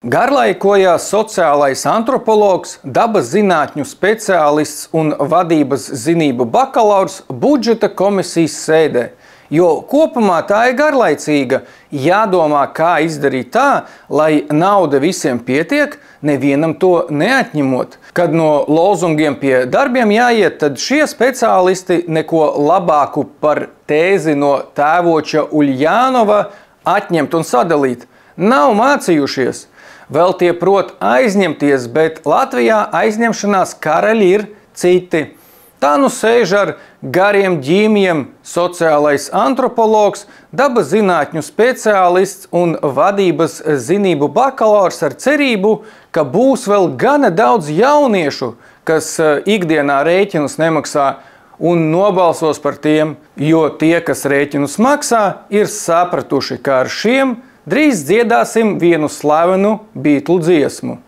Garlaikojās sociālais antropologs, dabas zinātņu speciālists un vadības zinību bakalaurs budžeta komisijas sēdē. Jo kopumā tā ir garlaicīga. Jādomā, kā izdarīt tā, lai nauda visiem pietiek, nevienam to neatņemot. Kad no lozungiem pie darbiem jāiet, tad šie speciālisti neko labāku par tēzi no tēvoča Uļjanova atņemt un sadalīt nav mācījušies. Vēl tie prot aizņemties, bet Latvijā aizņemšanās karaļi ir citi. Tā nu sēž ar gariem ģīmijiem sociālais antropologs, dabas zinātņu speciālists un vadības zinību bakalaurs ar cerību, ka būs vēl gana daudz jauniešu, kas ikdienā rēķinus nemaksā un nobalsos par tiem, jo tie, kas rēķinus maksā, ir sapratuši, ka ar šiem drīz dziedāsim vienu slavenu Beatlu dziesmu.